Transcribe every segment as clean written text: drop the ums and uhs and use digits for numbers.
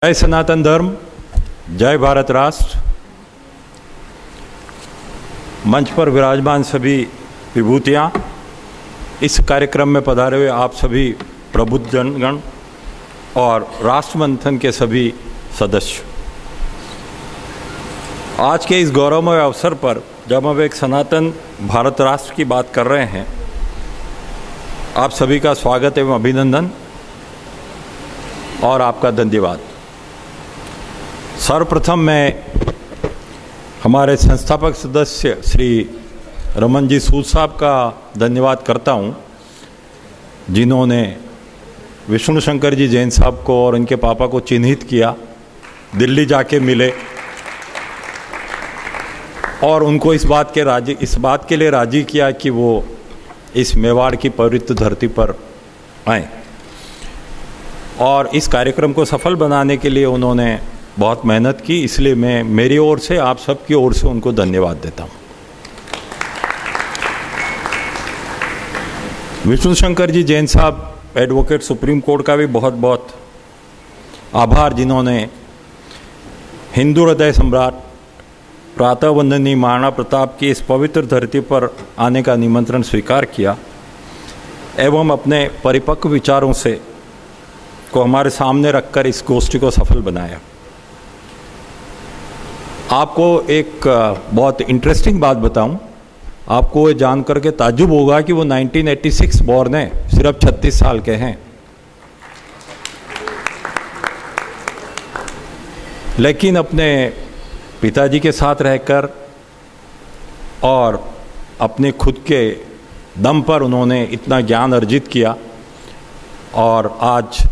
जय सनातन धर्म, जय भारत राष्ट्र। मंच पर विराजमान सभी विभूतियाँ, इस कार्यक्रम में पधारे हुए आप सभी प्रबुद्ध जनगण और राष्ट्र मंथन के सभी सदस्य, आज के इस गौरवमय अवसर पर जब हम एक सनातन भारत राष्ट्र की बात कर रहे हैं, आप सभी का स्वागत एवं अभिनंदन और आपका धन्यवाद। सर्वप्रथम मैं हमारे संस्थापक सदस्य श्री रमन जी सूद साहब का धन्यवाद करता हूं, जिन्होंने विष्णु शंकर जी जैन साहब को और उनके पापा को चिन्हित किया, दिल्ली जाके मिले और उनको इस बात के लिए राजी किया कि वो इस मेवाड़ की पवित्र धरती पर आए और इस कार्यक्रम को सफल बनाने के लिए उन्होंने बहुत मेहनत की। इसलिए मैं मेरी ओर से, आप सबकी ओर से उनको धन्यवाद देता हूं। विष्णु शंकर जी जैन साहब एडवोकेट सुप्रीम कोर्ट का भी बहुत बहुत आभार, जिन्होंने हिंदू हृदय सम्राट प्रातः वंदनीय महाराणा प्रताप की इस पवित्र धरती पर आने का निमंत्रण स्वीकार किया एवं अपने परिपक्व विचारों से को हमारे सामने रखकर इस गोष्ठी को सफल बनाया। आपको एक बहुत इंटरेस्टिंग बात बताऊं, आपको ये जान करके ताज्जुब होगा कि वो 1986 बॉर्न है, सिर्फ 36 साल के हैं, लेकिन अपने पिताजी के साथ रहकर और अपने खुद के दम पर उन्होंने इतना ज्ञान अर्जित किया। और आज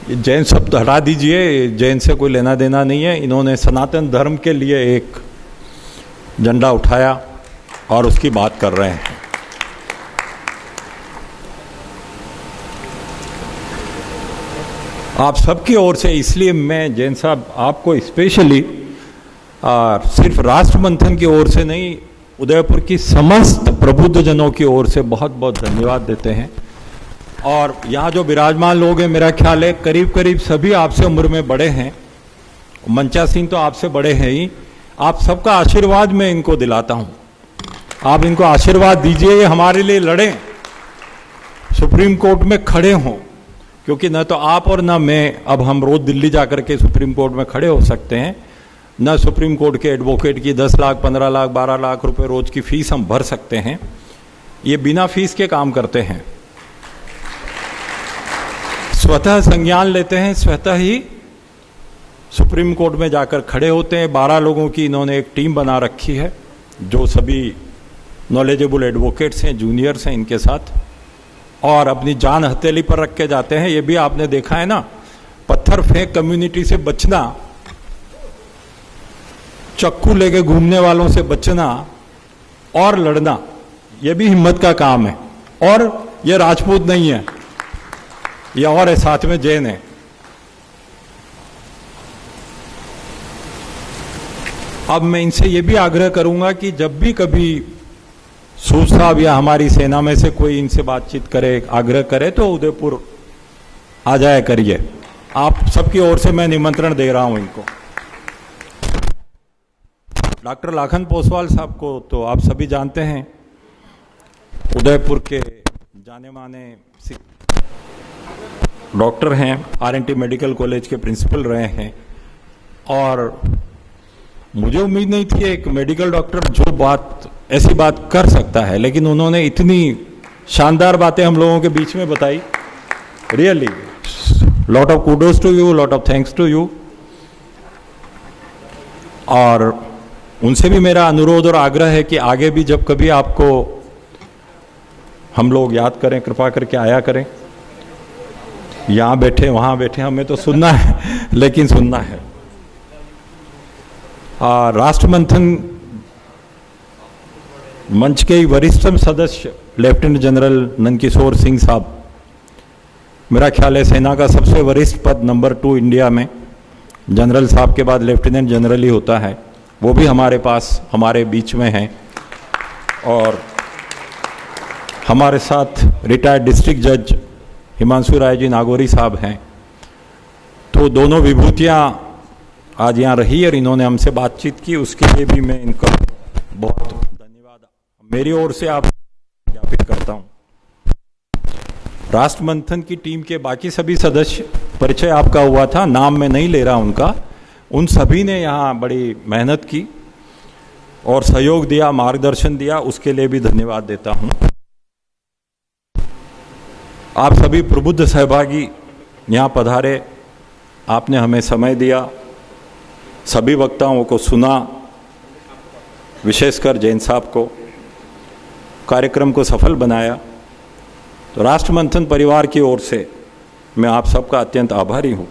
जैन शब्द हटा दीजिए, जैन से कोई लेना देना नहीं है, इन्होंने सनातन धर्म के लिए एक झंडा उठाया और उसकी बात कर रहे हैं। आप सबकी ओर से, इसलिए मैं जैन साहब आपको स्पेशली सिर्फ राष्ट्र मंथन की ओर से नहीं, उदयपुर की समस्त प्रबुद्ध जनों की ओर से बहुत बहुत धन्यवाद देते हैं। और यहाँ जो विराजमान लोग हैं, मेरा ख्याल है करीब करीब सभी आपसे उम्र में बड़े हैं, मंचा सिंह तो आपसे बड़े हैं ही। आप सबका आशीर्वाद मैं इनको दिलाता हूँ, आप इनको आशीर्वाद दीजिए, ये हमारे लिए लड़ें, सुप्रीम कोर्ट में खड़े हों, क्योंकि न तो आप और न मैं अब हम रोज दिल्ली जाकर के सुप्रीम कोर्ट में खड़े हो सकते हैं, न सुप्रीम कोर्ट के एडवोकेट की 10 लाख 15 लाख 12 लाख रुपए रोज की फीस हम भर सकते हैं। ये बिना फीस के काम करते हैं, स्वतः संज्ञान लेते हैं, स्वतः ही सुप्रीम कोर्ट में जाकर खड़े होते हैं। 12 लोगों की इन्होंने एक टीम बना रखी है, जो सभी नॉलेजेबल एडवोकेट्स हैं, जूनियर्स हैं इनके साथ, और अपनी जान हथेली पर रख के जाते हैं। ये भी आपने देखा है ना, पत्थर फेंक कम्युनिटी से बचना, चक्कू लेके घूमने वालों से बचना और लड़ना, ये भी हिम्मत का काम है। और ये राजपूत नहीं है, ये और है, साथ में जैन है। अब मैं इनसे ये भी आग्रह करूंगा कि जब भी कभी सूद साहब या हमारी सेना में से कोई इनसे बातचीत करे, आग्रह करे, तो उदयपुर आ जाया करिए। आप सबकी ओर से मैं निमंत्रण दे रहा हूं इनको। डॉक्टर लाखन पोसवाल साहब को तो आप सभी जानते हैं, उदयपुर के जाने माने डॉक्टर हैं, आर.एन.टी. मेडिकल कॉलेज के प्रिंसिपल रहे हैं। और मुझे उम्मीद नहीं थी एक मेडिकल डॉक्टर जो ऐसी बात कर सकता है, लेकिन उन्होंने इतनी शानदार बातें हम लोगों के बीच में बताई। Really lot of kudos to you, lot of thanks to you. और उनसे भी मेरा अनुरोध और आग्रह है कि आगे भी जब कभी आपको हम लोग याद करें, कृपा करके आया करें। यहां बैठे वहां बैठे, हमें तो सुनना है, लेकिन सुनना है। राष्ट्र मंथन मंच के वरिष्ठतम सदस्य लेफ्टिनेंट जनरल नंदकिशोर सिंह साहब, मेरा ख्याल है सेना का सबसे वरिष्ठ पद नंबर 2 इंडिया में, जनरल साहब के बाद लेफ्टिनेंट जनरल ही होता है, वो भी हमारे पास, हमारे बीच में हैं। और हमारे साथ रिटायर्ड डिस्ट्रिक्ट जज हिमांशु राय जी नागौरी साहब हैं। तो दोनों विभूतियां आज यहाँ रही और इन्होंने हमसे बातचीत की, उसके लिए भी मैं इनका बहुत धन्यवाद मेरी ओर से आप ज्ञापित करता हूँ। राष्ट्र मंथन की टीम के बाकी सभी सदस्य, परिचय आपका हुआ था, नाम मैं नहीं ले रहा उनका, उन सभी ने यहाँ बड़ी मेहनत की और सहयोग दिया, मार्गदर्शन दिया, उसके लिए भी धन्यवाद देता हूँ। आप सभी प्रबुद्ध सहभागी यहाँ पधारे, आपने हमें समय दिया, सभी वक्ताओं को सुना, विशेषकर जैन साहब को, कार्यक्रम को सफल बनाया। तो राष्ट्र मंथन परिवार की ओर से मैं आप सबका अत्यंत आभारी हूँ।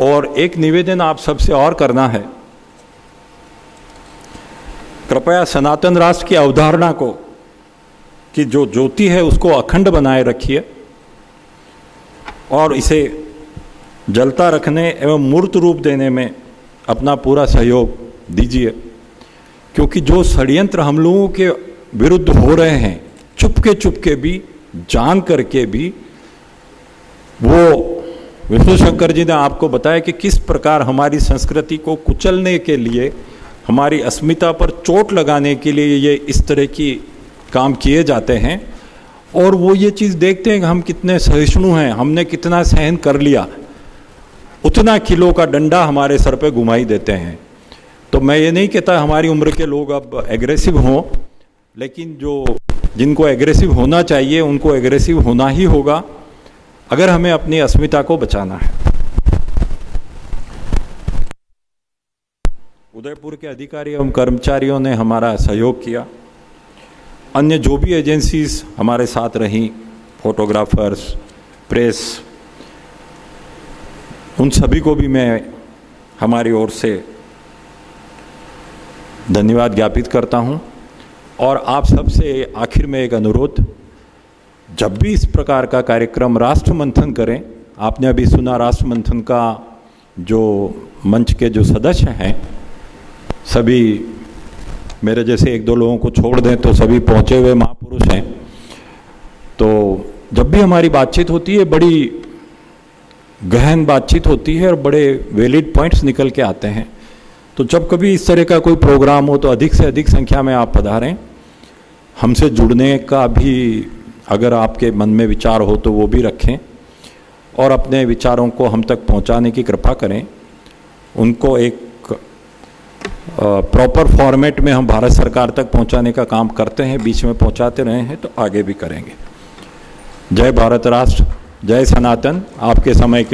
और एक निवेदन आप सबसे और करना है, कृपया सनातन राष्ट्र की अवधारणा को, कि जो ज्योति है उसको अखंड बनाए रखिए और इसे जलता रखने एवं मूर्त रूप देने में अपना पूरा सहयोग दीजिए, क्योंकि जो षड्यंत्र हम लोगों के विरुद्ध हो रहे हैं, चुपके भी, जान करके भी, वो विष्णु शंकर जी ने आपको बताया कि किस प्रकार हमारी संस्कृति को कुचलने के लिए, हमारी अस्मिता पर चोट लगाने के लिए ये इस तरह की काम किए जाते हैं। और वो ये चीज़ देखते हैं कि हम कितने सहिष्णु हैं, हमने कितना सहन कर लिया, उतना किलो का डंडा हमारे सर पे घुमाई देते हैं। तो मैं ये नहीं कहता हमारी उम्र के लोग अब एग्रेसिव हों, लेकिन जिनको एग्रेसिव होना चाहिए उनको एग्रेसिव होना ही होगा, अगर हमें अपनी अस्मिता को बचाना है। उदयपुर के अधिकारी एवं कर्मचारियों ने हमारा सहयोग किया, अन्य जो भी एजेंसीज हमारे साथ रहीं, फोटोग्राफर्स, प्रेस, उन सभी को भी मैं हमारी ओर से धन्यवाद ज्ञापित करता हूं। और आप सबसे आखिर में एक अनुरोध, जब भी इस प्रकार का कार्यक्रम राष्ट्र मंथन करें, आपने अभी सुना राष्ट्र मंथन का जो मंच के जो सदस्य हैं, सभी मेरे जैसे एक दो लोगों को छोड़ दें तो सभी पहुंचे हुए महापुरुष हैं। तो जब भी हमारी बातचीत होती है, बड़ी गहन बातचीत होती है और बड़े वैलिड पॉइंट्स निकल के आते हैं। तो जब कभी इस तरह का कोई प्रोग्राम हो तो अधिक से अधिक संख्या में आप पधारें। हमसे जुड़ने का भी अगर आपके मन में विचार हो तो वो भी रखें और अपने विचारों को हम तक पहुंचाने की कृपा करें। उनको एक प्रॉपर फॉर्मेट में हम भारत सरकार तक पहुंचाने का काम करते हैं, बीच में पहुंचाते रहे हैं, तो आगे भी करेंगे। जय भारत राष्ट्र, जय सनातन। आपके समय के